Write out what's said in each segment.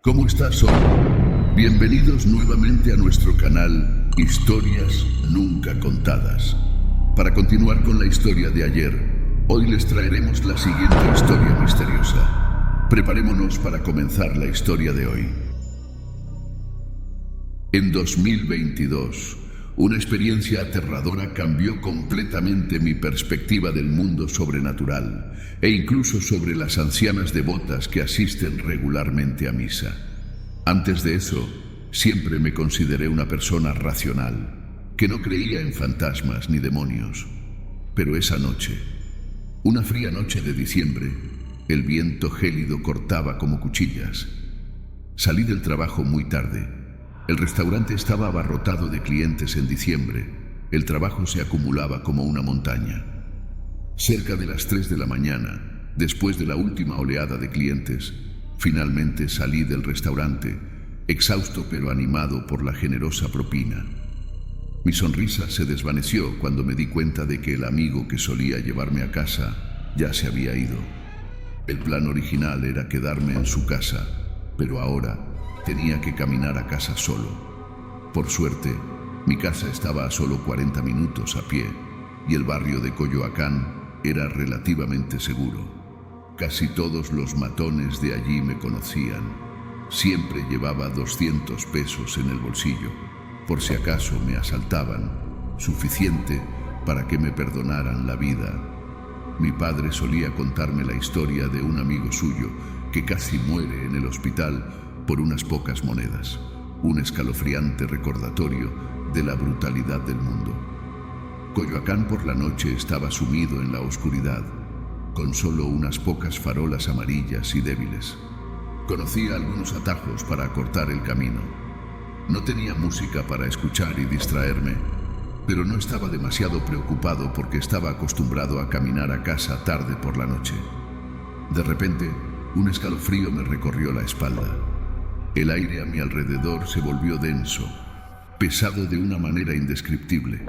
¿Cómo estás hoy? Bienvenidos nuevamente a nuestro canal Historias Nunca Contadas. Para continuar con la historia de ayer, hoy les traeremos la siguiente historia misteriosa. Preparémonos para comenzar la historia de hoy. En 2022, una experiencia aterradora cambió completamente mi perspectiva del mundo sobrenatural e incluso sobre las ancianas devotas que asisten regularmente a misa. Antes de eso, siempre me consideré una persona racional, que no creía en fantasmas ni demonios. Pero esa noche, una fría noche de diciembre, el viento gélido cortaba como cuchillas. Salí del trabajo muy tarde. El restaurante estaba abarrotado de clientes en diciembre. El trabajo se acumulaba como una montaña. Cerca de las 3 de la mañana, después de la última oleada de clientes, finalmente salí del restaurante, exhausto pero animado por la generosa propina. Mi sonrisa se desvaneció cuando me di cuenta de que el amigo que solía llevarme a casa ya se había ido. El plan original era quedarme en su casa, pero ahora tenía que caminar a casa solo. Por suerte, mi casa estaba a solo 40 minutos a pie y el barrio de Coyoacán era relativamente seguro. Casi todos los matones de allí me conocían. Siempre llevaba 200 pesos en el bolsillo, por si acaso me asaltaban, suficiente para que me perdonaran la vida. Mi padre solía contarme la historia de un amigo suyo que casi muere en el hospital por unas pocas monedas, un escalofriante recordatorio de la brutalidad del mundo. Coyoacán por la noche estaba sumido en la oscuridad, con solo unas pocas farolas amarillas y débiles. Conocía algunos atajos para acortar el camino. No tenía música para escuchar y distraerme, pero no estaba demasiado preocupado porque estaba acostumbrado a caminar a casa tarde por la noche. De repente, un escalofrío me recorrió la espalda. El aire a mi alrededor se volvió denso, pesado de una manera indescriptible.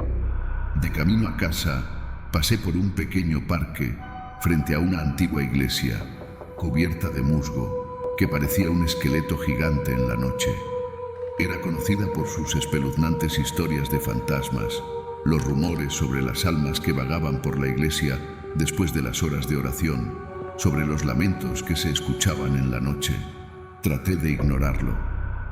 De camino a casa, pasé por un pequeño parque frente a una antigua iglesia, cubierta de musgo, que parecía un esqueleto gigante en la noche. Era conocida por sus espeluznantes historias de fantasmas, los rumores sobre las almas que vagaban por la iglesia después de las horas de oración, sobre los lamentos que se escuchaban en la noche. Traté de ignorarlo,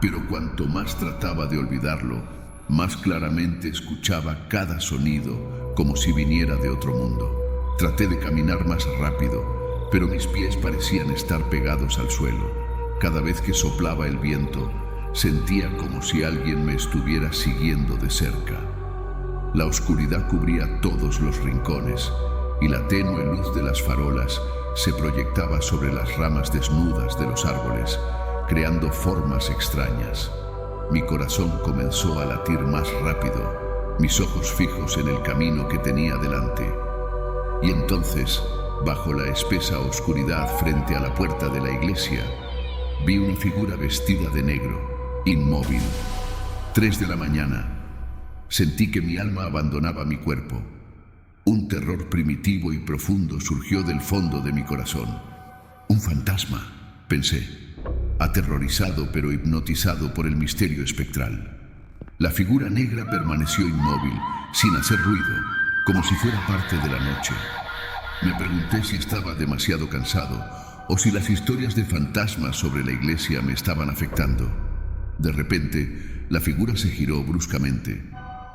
pero cuanto más trataba de olvidarlo, más claramente escuchaba cada sonido como si viniera de otro mundo. Traté de caminar más rápido, pero mis pies parecían estar pegados al suelo. Cada vez que soplaba el viento, sentía como si alguien me estuviera siguiendo de cerca. La oscuridad cubría todos los rincones y la tenue luz de las farolas se proyectaba sobre las ramas desnudas de los árboles, creando formas extrañas. Mi corazón comenzó a latir más rápido, mis ojos fijos en el camino que tenía delante. Y entonces, bajo la espesa oscuridad frente a la puerta de la iglesia, vi una figura vestida de negro, inmóvil. 3 de la mañana. Sentí que mi alma abandonaba mi cuerpo. Un terror primitivo y profundo surgió del fondo de mi corazón. Un fantasma, pensé, aterrorizado pero hipnotizado por el misterio espectral. La figura negra permaneció inmóvil, sin hacer ruido, como si fuera parte de la noche. Me pregunté si estaba demasiado cansado o si las historias de fantasmas sobre la iglesia me estaban afectando. De repente, la figura se giró bruscamente,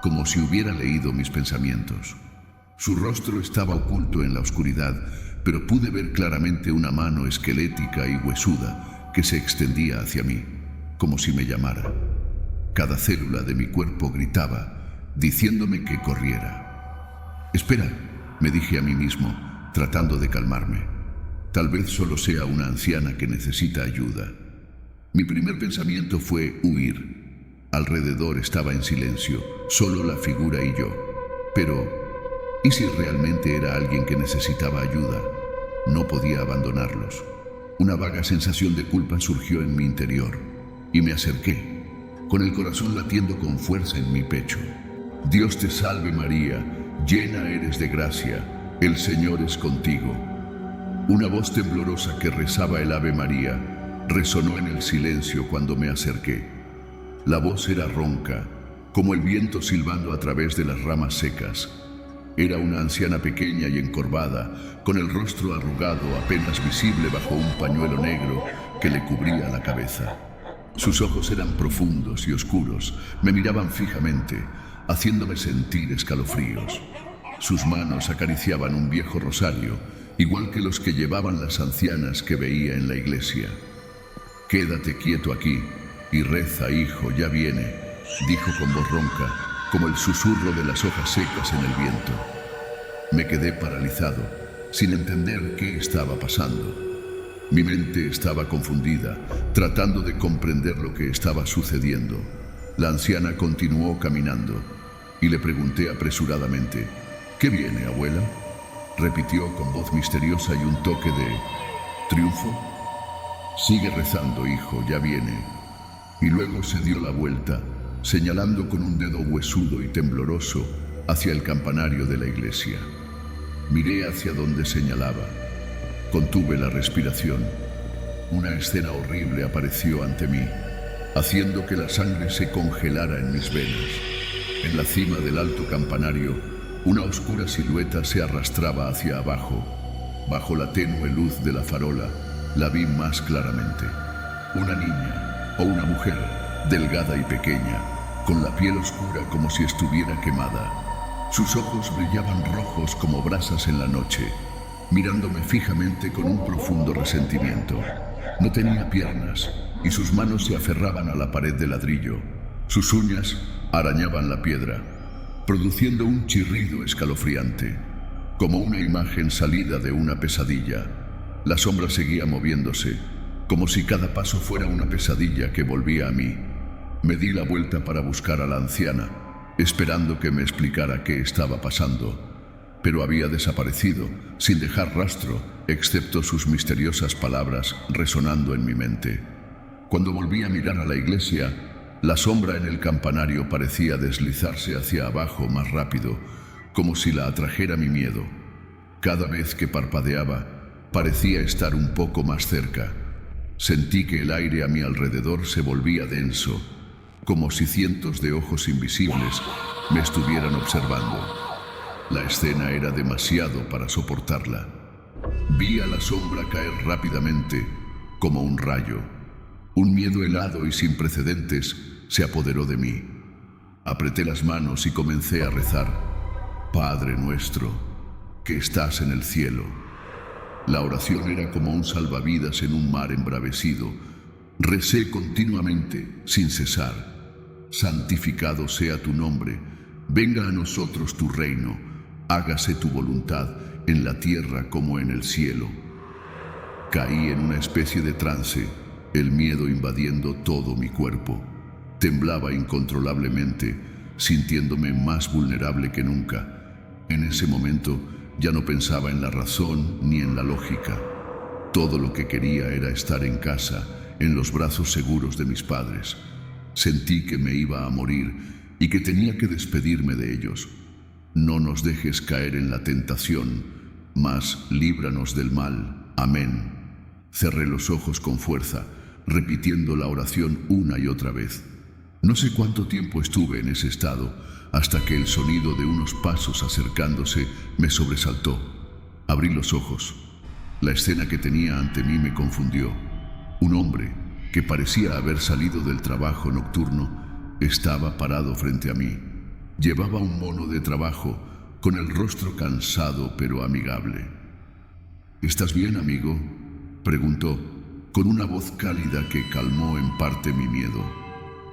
como si hubiera leído mis pensamientos. Su rostro estaba oculto en la oscuridad, pero pude ver claramente una mano esquelética y huesuda que se extendía hacia mí, como si me llamara. Cada célula de mi cuerpo gritaba, diciéndome que corriera. «Espera», me dije a mí mismo, tratando de calmarme. «Tal vez solo sea una anciana que necesita ayuda». Mi primer pensamiento fue huir. Alrededor estaba en silencio, solo la figura y yo. Pero ¿y si realmente era alguien que necesitaba ayuda? No podía abandonarlos. Una vaga sensación de culpa surgió en mi interior y me acerqué, con el corazón latiendo con fuerza en mi pecho. «Dios te salve María, llena eres de gracia, el Señor es contigo». Una voz temblorosa que rezaba el Ave María resonó en el silencio cuando me acerqué. La voz era ronca, como el viento silbando a través de las ramas secas. Era una anciana pequeña y encorvada, con el rostro arrugado apenas visible bajo un pañuelo negro que le cubría la cabeza. Sus ojos eran profundos y oscuros, me miraban fijamente, haciéndome sentir escalofríos. Sus manos acariciaban un viejo rosario, igual que los que llevaban las ancianas que veía en la iglesia. «Quédate quieto aquí y reza, hijo, ya viene», dijo con voz ronca, como el susurro de las hojas secas en el viento. Me quedé paralizado, sin entender qué estaba pasando. Mi mente estaba confundida, tratando de comprender lo que estaba sucediendo. La anciana continuó caminando y le pregunté apresuradamente: «¿Qué viene, abuela?». Repitió con voz misteriosa y un toque de triunfo: «Sigue rezando, hijo, ya viene». Y luego se dio la vuelta, señalando con un dedo huesudo y tembloroso hacia el campanario de la iglesia. Miré hacia donde señalaba. Contuve la respiración. Una escena horrible apareció ante mí, haciendo que la sangre se congelara en mis venas. En la cima del alto campanario, una oscura silueta se arrastraba hacia abajo. Bajo la tenue luz de la farola, la vi más claramente. Una niña o una mujer, delgada y pequeña, con la piel oscura como si estuviera quemada. Sus ojos brillaban rojos como brasas en la noche, mirándome fijamente con un profundo resentimiento. No tenía piernas y sus manos se aferraban a la pared de ladrillo. Sus uñas arañaban la piedra, produciendo un chirrido escalofriante, como una imagen salida de una pesadilla. La sombra seguía moviéndose, como si cada paso fuera una pesadilla que volvía a mí. Me di la vuelta para buscar a la anciana, esperando que me explicara qué estaba pasando, pero había desaparecido, sin dejar rastro, excepto sus misteriosas palabras resonando en mi mente. Cuando volví a mirar a la iglesia, la sombra en el campanario parecía deslizarse hacia abajo más rápido, como si la atrajera mi miedo. Cada vez que parpadeaba, parecía estar un poco más cerca. Sentí que el aire a mi alrededor se volvía denso, como si cientos de ojos invisibles me estuvieran observando. La escena era demasiado para soportarla. Vi a la sombra caer rápidamente, como un rayo. Un miedo helado y sin precedentes se apoderó de mí. Apreté las manos y comencé a rezar: «Padre nuestro, que estás en el cielo». La oración era como un salvavidas en un mar embravecido. Recé continuamente, sin cesar: «Santificado sea tu nombre, venga a nosotros tu reino, hágase tu voluntad en la tierra como en el cielo». Caí en una especie de trance, el miedo invadiendo todo mi cuerpo. Temblaba incontrolablemente, sintiéndome más vulnerable que nunca. En ese momento ya no pensaba en la razón ni en la lógica. Todo lo que quería era estar en casa, en los brazos seguros de mis padres. Sentí que me iba a morir y que tenía que despedirme de ellos. «No nos dejes caer en la tentación, mas líbranos del mal. Amén». Cerré los ojos con fuerza, repitiendo la oración una y otra vez. No sé cuánto tiempo estuve en ese estado, hasta que el sonido de unos pasos acercándose me sobresaltó. Abrí los ojos. La escena que tenía ante mí me confundió. Un hombre, que parecía haber salido del trabajo nocturno, estaba parado frente a mí. Llevaba un mono de trabajo, con el rostro cansado pero amigable. «¿Estás bien, amigo?», preguntó, con una voz cálida que calmó en parte mi miedo.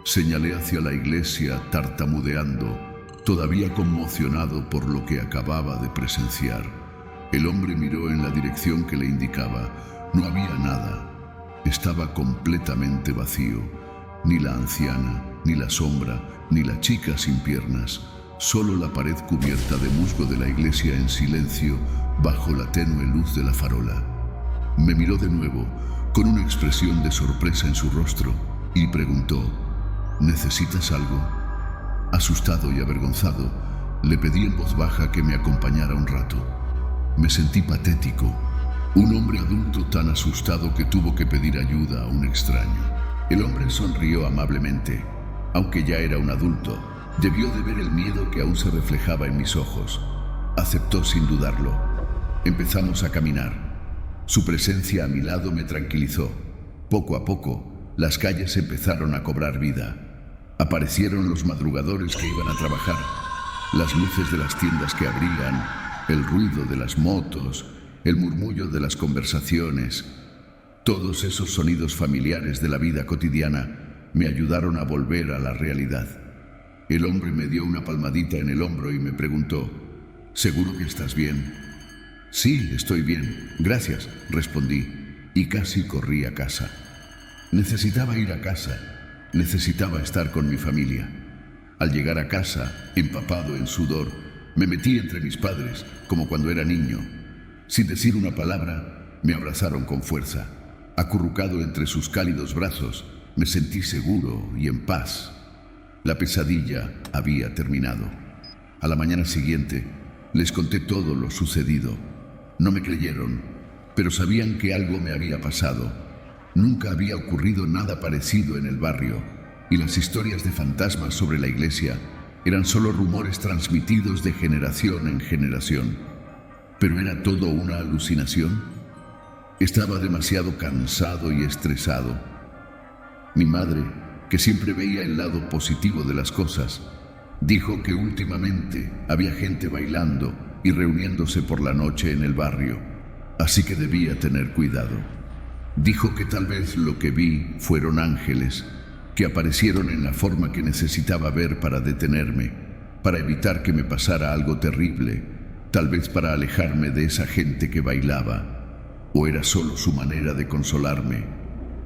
Señalé hacia la iglesia tartamudeando, todavía conmocionado por lo que acababa de presenciar. El hombre miró en la dirección que le indicaba. No había nada. Estaba completamente vacío. Ni la anciana, ni la sombra, ni la chica sin piernas. Solo la pared cubierta de musgo de la iglesia en silencio bajo la tenue luz de la farola. Me miró de nuevo, con una expresión de sorpresa en su rostro, y preguntó: «¿Necesitas algo?». Asustado y avergonzado, le pedí en voz baja que me acompañara un rato. Me sentí patético. Un hombre adulto tan asustado que tuvo que pedir ayuda a un extraño. El hombre sonrió amablemente. Aunque ya era un adulto, debió de ver el miedo que aún se reflejaba en mis ojos. Aceptó sin dudarlo. Empezamos a caminar. Su presencia a mi lado me tranquilizó. Poco a poco, las calles empezaron a cobrar vida. Aparecieron los madrugadores que iban a trabajar, las luces de las tiendas que abrían, el ruido de las motos, el murmullo de las conversaciones. Todos esos sonidos familiares de la vida cotidiana me ayudaron a volver a la realidad. El hombre me dio una palmadita en el hombro y me preguntó: ¿seguro que estás bien? Sí, estoy bien, gracias, respondí, y casi corrí a casa. Necesitaba ir a casa, necesitaba estar con mi familia. Al llegar a casa, empapado en sudor, me metí entre mis padres, como cuando era niño. Sin decir una palabra, me abrazaron con fuerza. Acurrucado entre sus cálidos brazos, me sentí seguro y en paz. La pesadilla había terminado. A la mañana siguiente, les conté todo lo sucedido. No me creyeron, pero sabían que algo me había pasado. Nunca había ocurrido nada parecido en el barrio, y las historias de fantasmas sobre la iglesia eran solo rumores transmitidos de generación en generación. ¿Pero era todo una alucinación? Estaba demasiado cansado y estresado. Mi madre, que siempre veía el lado positivo de las cosas, dijo que últimamente había gente bailando y reuniéndose por la noche en el barrio, así que debía tener cuidado. Dijo que tal vez lo que vi fueron ángeles que aparecieron en la forma que necesitaba ver para detenerme, para evitar que me pasara algo terrible, tal vez para alejarme de esa gente que bailaba. ¿O era solo su manera de consolarme?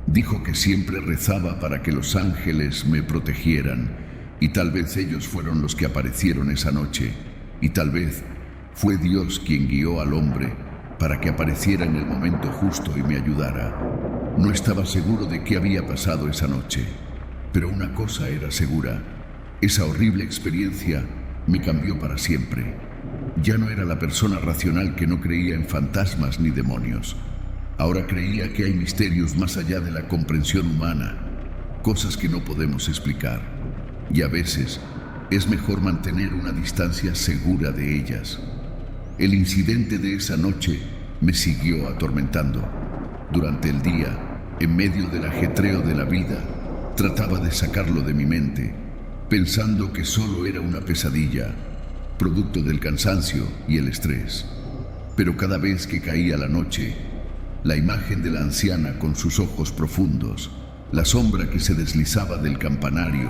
Dijo que siempre rezaba para que los ángeles me protegieran, y tal vez ellos fueron los que aparecieron esa noche, y tal vez fue Dios quien guió al hombre para que apareciera en el momento justo y me ayudara. No estaba seguro de qué había pasado esa noche, pero una cosa era segura: esa horrible experiencia me cambió para siempre. Ya no era la persona racional que no creía en fantasmas ni demonios. Ahora creía que hay misterios más allá de la comprensión humana, cosas que no podemos explicar, y a veces es mejor mantener una distancia segura de ellas. El incidente de esa noche me siguió atormentando. Durante el día, en medio del ajetreo de la vida, trataba de sacarlo de mi mente, pensando que solo era una pesadilla, producto del cansancio y el estrés. Pero cada vez que caía la noche, la imagen de la anciana con sus ojos profundos, la sombra que se deslizaba del campanario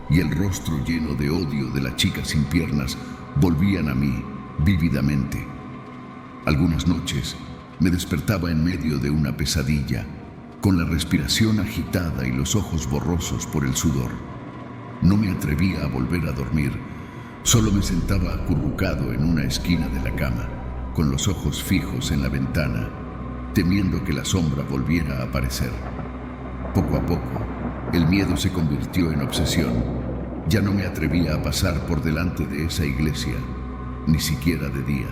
y el rostro lleno de odio de la chica sin piernas volvían a mí vívidamente. Algunas noches me despertaba en medio de una pesadilla, con la respiración agitada y los ojos borrosos por el sudor. No me atrevía a volver a dormir. Solo me sentaba acurrucado en una esquina de la cama, con los ojos fijos en la ventana, temiendo que la sombra volviera a aparecer. Poco a poco, el miedo se convirtió en obsesión. Ya no me atrevía a pasar por delante de esa iglesia, ni siquiera de día.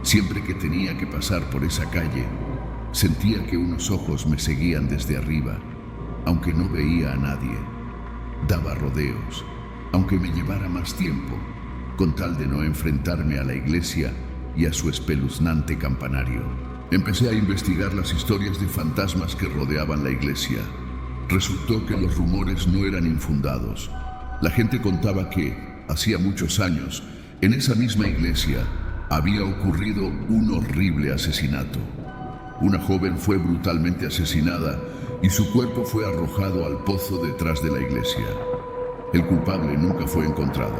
Siempre que tenía que pasar por esa calle, sentía que unos ojos me seguían desde arriba, aunque no veía a nadie. Daba rodeos, aunque me llevara más tiempo, con tal de no enfrentarme a la iglesia y a su espeluznante campanario. Empecé a investigar las historias de fantasmas que rodeaban la iglesia. Resultó que los rumores no eran infundados. La gente contaba que, hacía muchos años, en esa misma iglesia, había ocurrido un horrible asesinato. Una joven fue brutalmente asesinada y su cuerpo fue arrojado al pozo detrás de la iglesia. El culpable nunca fue encontrado.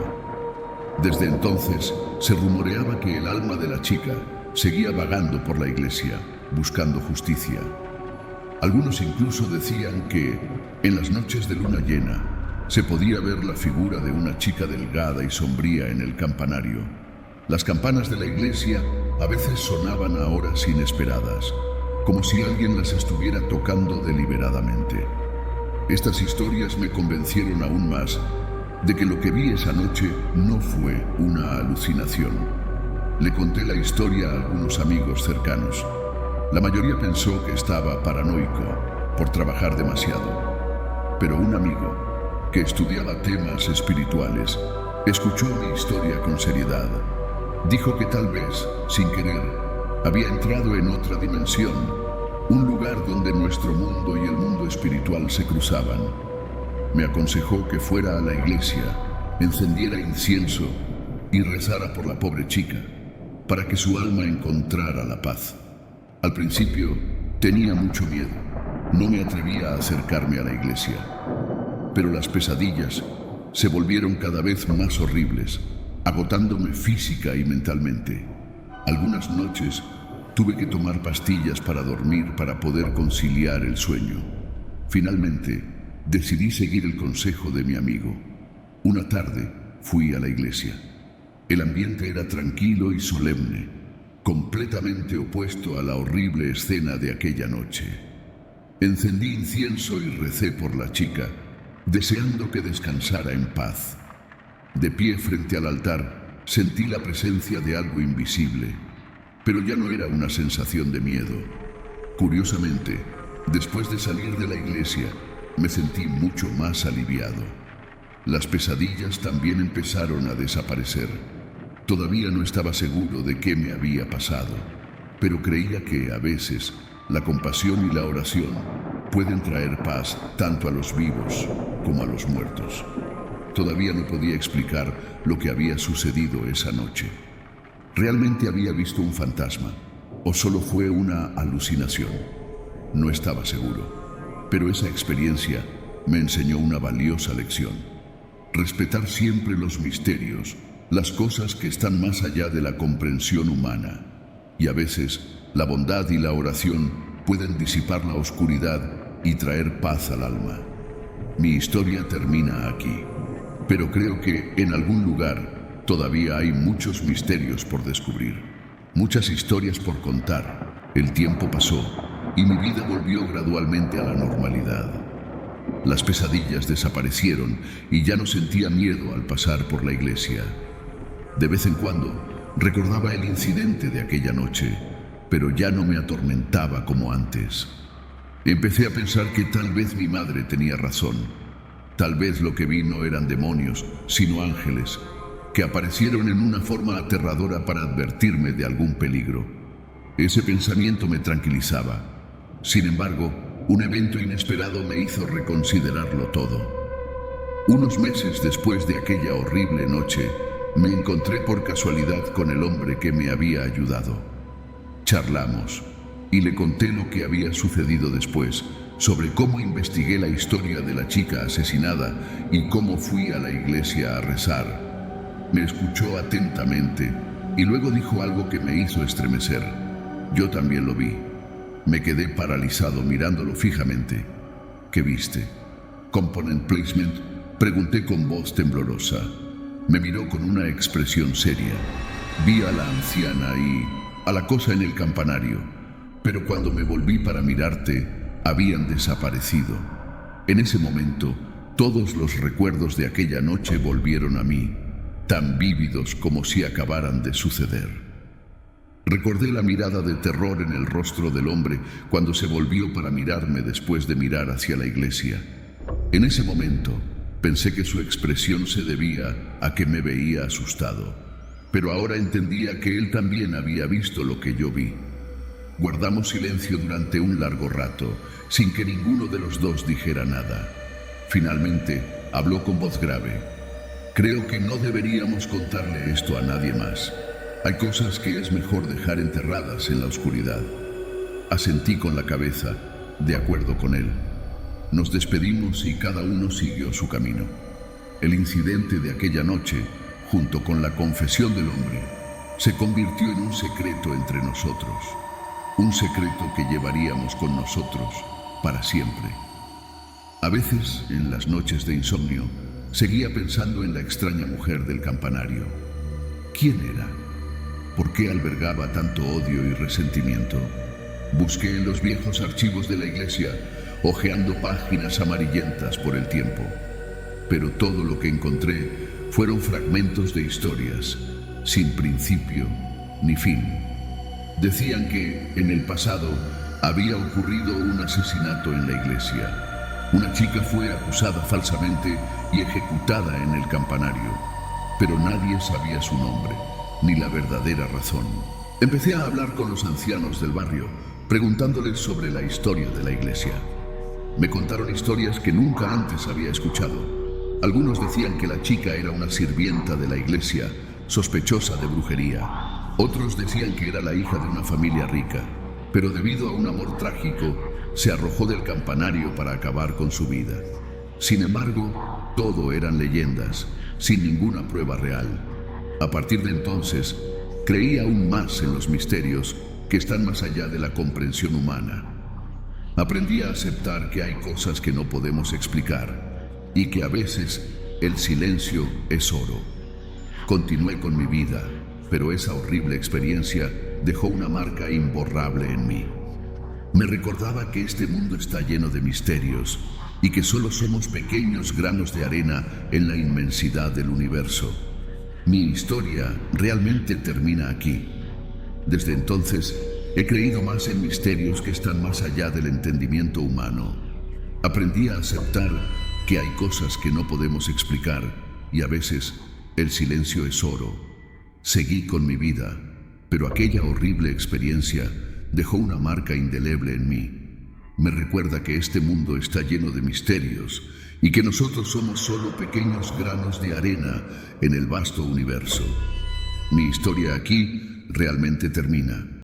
Desde entonces, se rumoreaba que el alma de la chica seguía vagando por la iglesia, buscando justicia. Algunos incluso decían que, en las noches de luna llena, se podía ver la figura de una chica delgada y sombría en el campanario. Las campanas de la iglesia a veces sonaban a horas inesperadas, como si alguien las estuviera tocando deliberadamente. Estas historias me convencieron aún más de que lo que vi esa noche no fue una alucinación. Le conté la historia a algunos amigos cercanos. La mayoría pensó que estaba paranoico por trabajar demasiado, pero un amigo que estudiaba temas espirituales escuchó mi historia con seriedad. Dijo que tal vez, sin querer, había entrado en otra dimensión, un lugar donde nuestro mundo y el mundo espiritual se cruzaban. Me aconsejó que fuera a la iglesia, encendiera incienso y rezara por la pobre chica, para que su alma encontrara la paz. Al principio tenía mucho miedo, no me atrevía a acercarme a la iglesia, pero las pesadillas se volvieron cada vez más horribles, agotándome física y mentalmente. Algunas noches tuve que tomar pastillas para dormir para poder conciliar el sueño. Finalmente, decidí seguir el consejo de mi amigo. Una tarde fui a la iglesia. El ambiente era tranquilo y solemne, completamente opuesto a la horrible escena de aquella noche. Encendí incienso y recé por la chica, deseando que descansara en paz. De pie frente al altar, sentí la presencia de algo invisible, pero ya no era una sensación de miedo. Curiosamente, después de salir de la iglesia, me sentí mucho más aliviado. Las pesadillas también empezaron a desaparecer. Todavía no estaba seguro de qué me había pasado, pero creía que a veces la compasión y la oración pueden traer paz tanto a los vivos como a los muertos. Todavía no podía explicar lo que había sucedido esa noche. ¿Realmente había visto un fantasma o solo fue una alucinación? No estaba seguro, pero esa experiencia me enseñó una valiosa lección. Respetar siempre los misterios, las cosas que están más allá de la comprensión humana. Y a veces, la bondad y la oración pueden disipar la oscuridad y traer paz al alma. Mi historia termina aquí, pero creo que en algún lugar todavía hay muchos misterios por descubrir, muchas historias por contar. El tiempo pasó y mi vida volvió gradualmente a la normalidad. Las pesadillas desaparecieron y ya no sentía miedo al pasar por la iglesia. De vez en cuando recordaba el incidente de aquella noche, pero ya no me atormentaba como antes. Empecé a pensar que tal vez mi madre tenía razón. Tal vez lo que vi no eran demonios, sino ángeles, que aparecieron en una forma aterradora para advertirme de algún peligro. Ese pensamiento me tranquilizaba. Sin embargo, un evento inesperado me hizo reconsiderarlo todo. Unos meses después de aquella horrible noche, me encontré por casualidad con el hombre que me había ayudado. Charlamos y le conté lo que había sucedido después, sobre cómo investigué la historia de la chica asesinada y cómo fui a la iglesia a rezar. Me escuchó atentamente y luego dijo algo que me hizo estremecer. Yo también lo vi. Me quedé paralizado mirándolo fijamente. ¿Qué viste? ¿Component placement? Pregunté con voz temblorosa. Me miró con una expresión seria. Vi a la anciana y a la cosa en el campanario, pero cuando me volví para mirarte, habían desaparecido. En ese momento, todos los recuerdos de aquella noche volvieron a mí, tan vívidos como si acabaran de suceder. Recordé la mirada de terror en el rostro del hombre cuando se volvió para mirarme después de mirar hacia la iglesia. En ese momento, pensé que su expresión se debía a que me veía asustado, pero ahora entendía que él también había visto lo que yo vi. Guardamos silencio durante un largo rato, sin que ninguno de los dos dijera nada. Finalmente, habló con voz grave. Creo que no deberíamos contarle esto a nadie más. Hay cosas que es mejor dejar enterradas en la oscuridad. Asentí con la cabeza, de acuerdo con él. Nos despedimos y cada uno siguió su camino. El incidente de aquella noche, junto con la confesión del hombre, se convirtió en un secreto entre nosotros. Un secreto que llevaríamos con nosotros para siempre. A veces, en las noches de insomnio, seguía pensando en la extraña mujer del campanario. ¿Quién era? ¿Por qué albergaba tanto odio y resentimiento? Busqué en los viejos archivos de la iglesia, hojeando páginas amarillentas por el tiempo. Pero todo lo que encontré fueron fragmentos de historias, sin principio ni fin. Decían que, en el pasado, había ocurrido un asesinato en la iglesia. Una chica fue acusada falsamente y ejecutada en el campanario, pero nadie sabía su nombre, ni la verdadera razón. Empecé a hablar con los ancianos del barrio, preguntándoles sobre la historia de la iglesia. Me contaron historias que nunca antes había escuchado. Algunos decían que la chica era una sirvienta de la iglesia, sospechosa de brujería. Otros decían que era la hija de una familia rica, pero debido a un amor trágico, se arrojó del campanario para acabar con su vida. Sin embargo, todo eran leyendas, sin ninguna prueba real. A partir de entonces, creí aún más en los misterios que están más allá de la comprensión humana. Aprendí a aceptar que hay cosas que no podemos explicar y que a veces el silencio es oro. Continué con mi vida, pero esa horrible experiencia dejó una marca imborrable en mí. Me recordaba que este mundo está lleno de misterios y que solo somos pequeños granos de arena en la inmensidad del universo. Mi historia realmente termina aquí. Desde entonces, he creído más en misterios que están más allá del entendimiento humano. Aprendí a aceptar que hay cosas que no podemos explicar y a veces el silencio es oro. Seguí con mi vida, pero aquella horrible experiencia dejó una marca indeleble en mí. Me recuerda que este mundo está lleno de misterios y que nosotros somos solo pequeños granos de arena en el vasto universo. Mi historia aquí realmente termina.